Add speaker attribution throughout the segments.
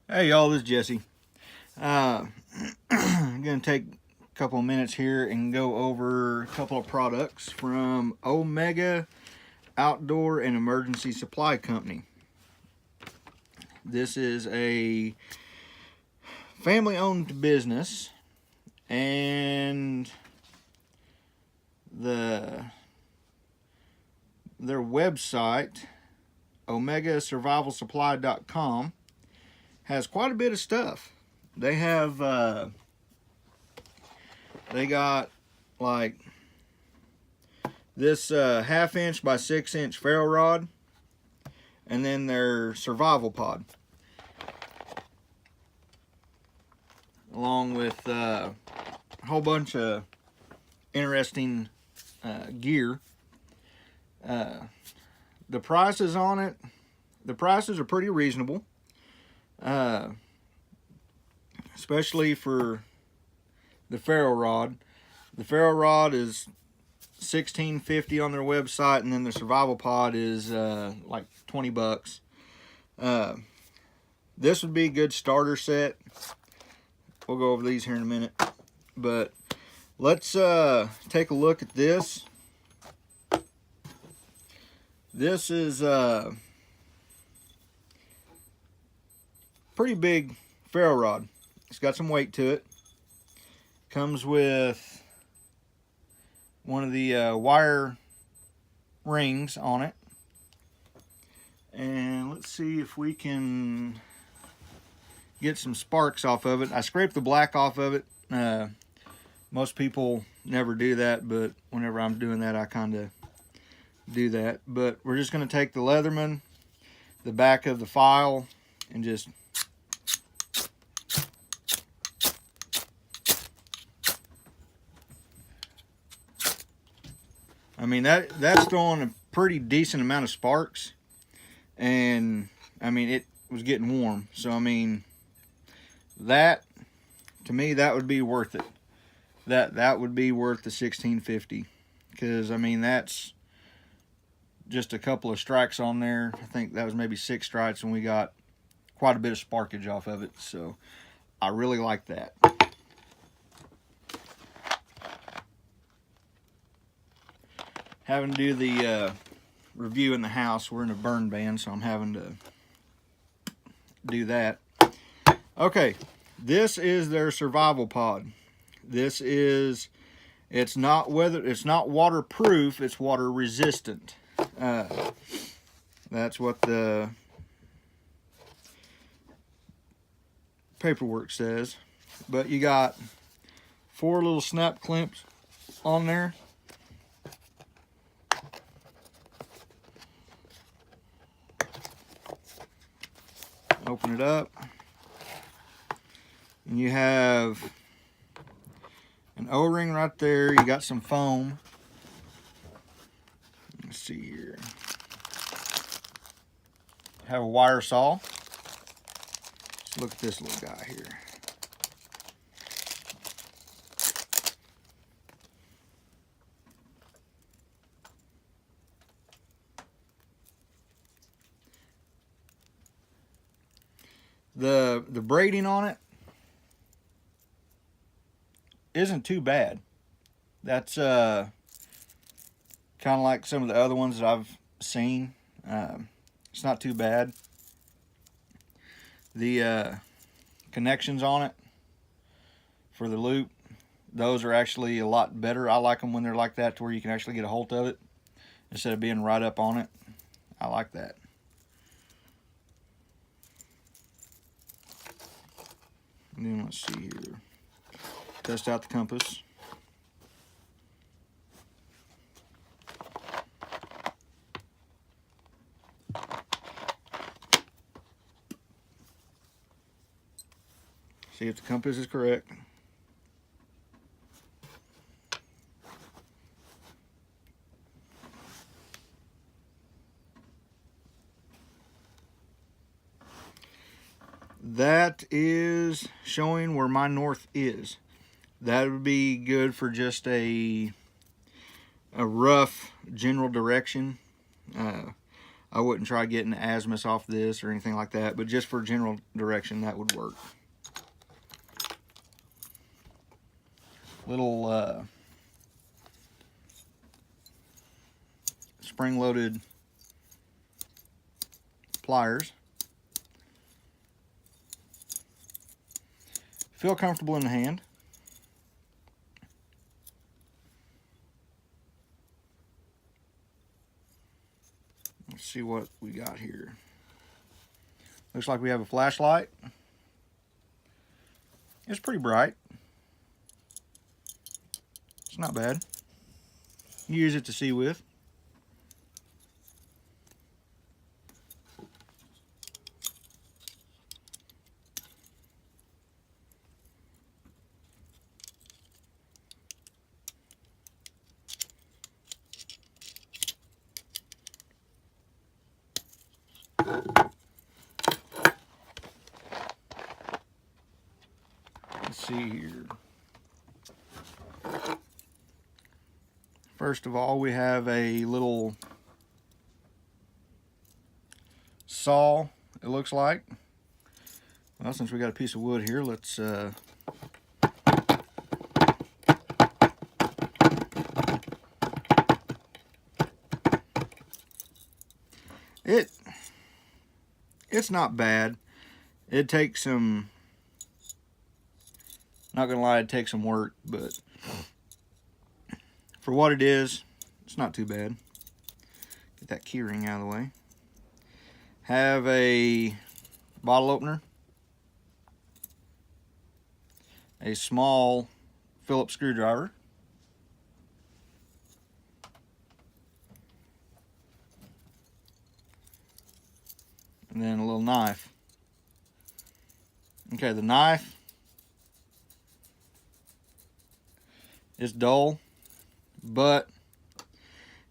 Speaker 1: Hey y'all, this is Jesse. I'm going to take a couple of minutes here and go over a couple of products from Omega Outdoor and Emergency Supply Company. This is a family-owned business, and their website, omegasurvivalsupply.com, has quite a bit of stuff. They have they got like this 1/2 inch by 6 inch ferro rod, and then their survival pod, along with a whole bunch of interesting gear. The prices on it, the prices are pretty reasonable. Especially for the ferro rod. The ferro rod is $16.50 on their website, and then the survival pod is like $20. This would be a good starter set. We'll go over these here in a minute, but let's take a look at this. This is pretty big ferro rod. It's got some weight to it. Comes with one of the wire rings on it. And let's see if we can get some sparks off of it. I scraped the black off of it. Most people never do that, but whenever I'm doing that, I kind of do that. But we're just going to take the Leatherman, the back of the file, and just that's throwing a pretty decent amount of sparks, and it was getting warm. So that, to me, that would be worth it. That would be worth the $16.50, because that's just a couple of strikes on there. I think that was maybe 6 strikes, and we got quite a bit of sparkage off of it. So I really like that. Having to do the review in the house. We're in a burn ban, so I'm having to do that. Okay, this is their survival pod. It's not waterproof, it's water resistant. That's what the paperwork says. But you got 4 little snap clamps on there. Open it up, and you have an O-ring right there. You got some foam. Let's see here. Have a wire saw. Let's look at this little guy here. The braiding on it isn't too bad. That's kind of like some of the other ones that I've seen. It's not too bad. The connections on it for the loop, those are actually a lot better. I like them when they're like that, to where you can actually get a hold of it instead of being right up on it. I like that. And then let's see here. Test out the compass. See if the compass is correct. That is showing where my north is. That would be good for just a rough general direction. I wouldn't try getting the azimuth off this or anything like that, but just for general direction, that would work. Little spring-loaded pliers. Feel comfortable in the hand. Let's see what we got here. Looks like we have a flashlight. It's pretty bright. It's not bad. You use it to see with. Let's see here. First of all, we have a little saw, it looks like. Well, since we got a piece of wood here, let's it's not bad. It takes some, not gonna lie, it takes some work, but for what it is, it's not too bad. Get that key ring out of the way. Have a bottle opener, a small Phillips screwdriver, and then a little knife. Okay, the knife is dull, but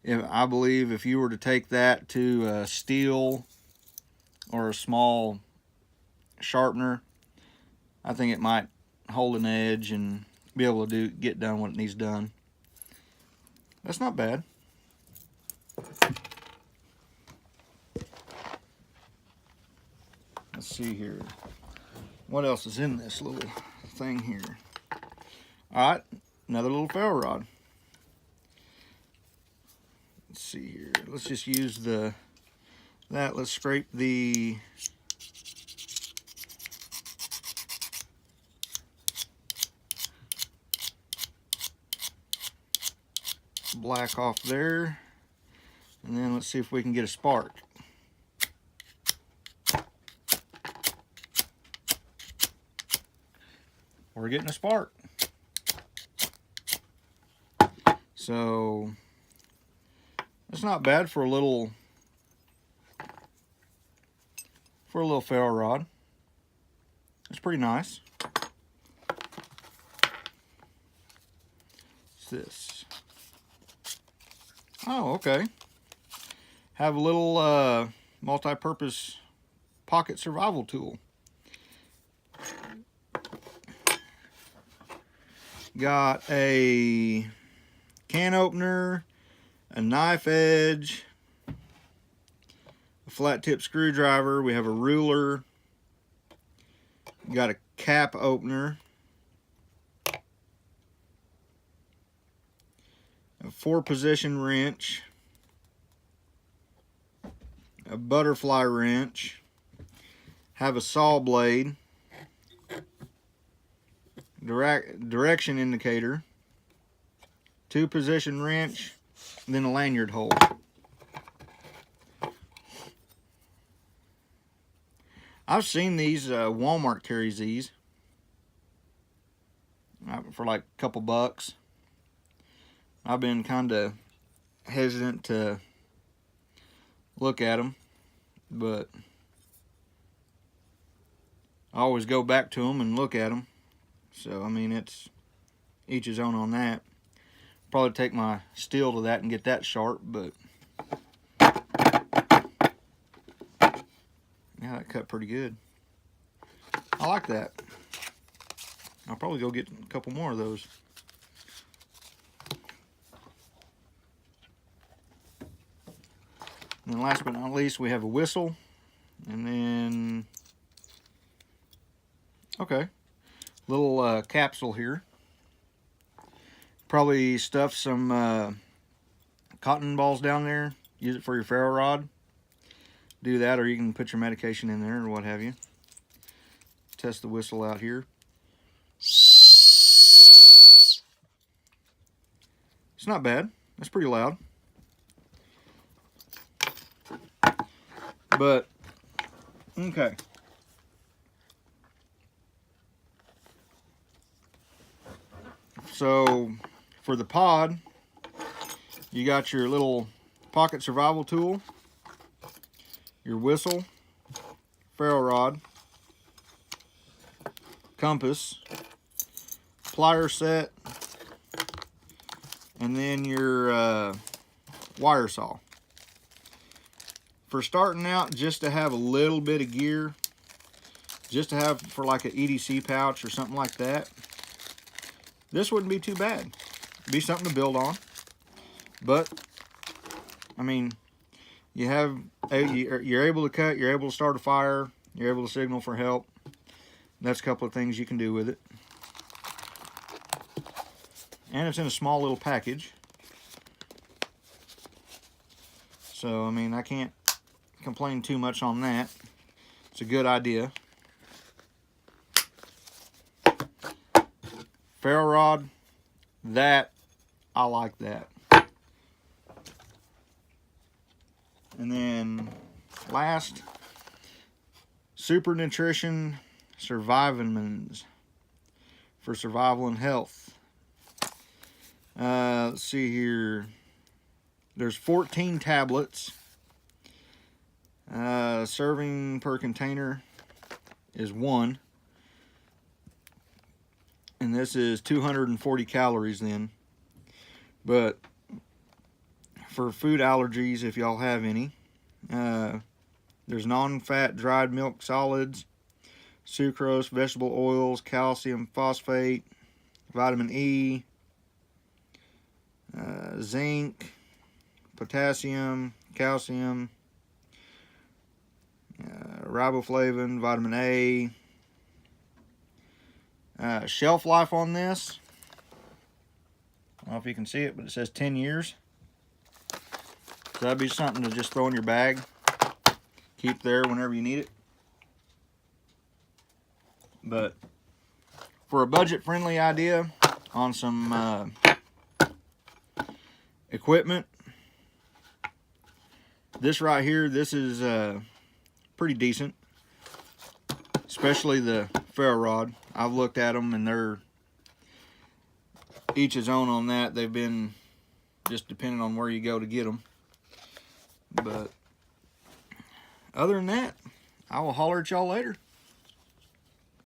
Speaker 1: I believe if you were to take that to a steel or a small sharpener, I think it might hold an edge and be able to get done what it needs done. That's not bad. Let's see here. What else is in this little thing here? All right, another little ferro rod. Let's see here. Let's just use let's scrape the black off there, and then let's see if we can get a spark. We're getting a spark. So it's not bad for a little ferro rod. It's pretty nice. What's this? Oh, okay. Have a little multi-purpose pocket survival tool. Got a can opener, a knife edge, a flat tip screwdriver. We have a ruler. Got a cap opener, a 4-position wrench, a butterfly wrench, have a saw blade, direction indicator, 2-position wrench, and then a lanyard hole. I've seen these, Walmart carries these for like a couple bucks. I've been kind of hesitant to look at them, but I always go back to them and look at them. So, I mean, it's each his own on that. Probably take my steel to that and get that sharp, but yeah, that cut pretty good. I like that. I'll probably go get a couple more of those. And then last but not least, we have a whistle. And then, okay, little capsule here. Probably stuff some cotton balls down there. Use it for your ferro rod. Do that, or you can put your medication in there or what have you. Test the whistle out here. It's not bad. That's pretty loud. But, okay. So, for the pod, you got your little pocket survival tool, your whistle, ferro rod, compass, plier set, and then your wire saw. For starting out, just to have a little bit of gear, just to have for like an EDC pouch or something like that, this wouldn't be too bad. It'd be something to build on. But, I mean, you're able to cut, you're able to start a fire, you're able to signal for help. That's a couple of things you can do with it. And it's in a small little package. So, I mean, I can't complain too much on that. It's a good idea. Ferro rod, that, I like that. And then last, Super Nutrition Survivitamins for survival and health. Let's see here. There's 14 tablets. Serving per container is 1. And this is 240 calories then. But for food allergies, if y'all have any, there's non-fat dried milk solids, sucrose, vegetable oils, calcium phosphate, vitamin E, zinc, potassium, calcium, riboflavin, vitamin A. Shelf life on this, I don't know if you can see it, but it says 10 years. So that'd be something to just throw in your bag, keep there whenever you need it. But for a budget-friendly idea on some equipment, this right here, this is pretty decent, especially the ferro rod. I've looked at them and they're each his own on that. They've been just depending on where you go to get them. But other than that, I will holler at y'all later.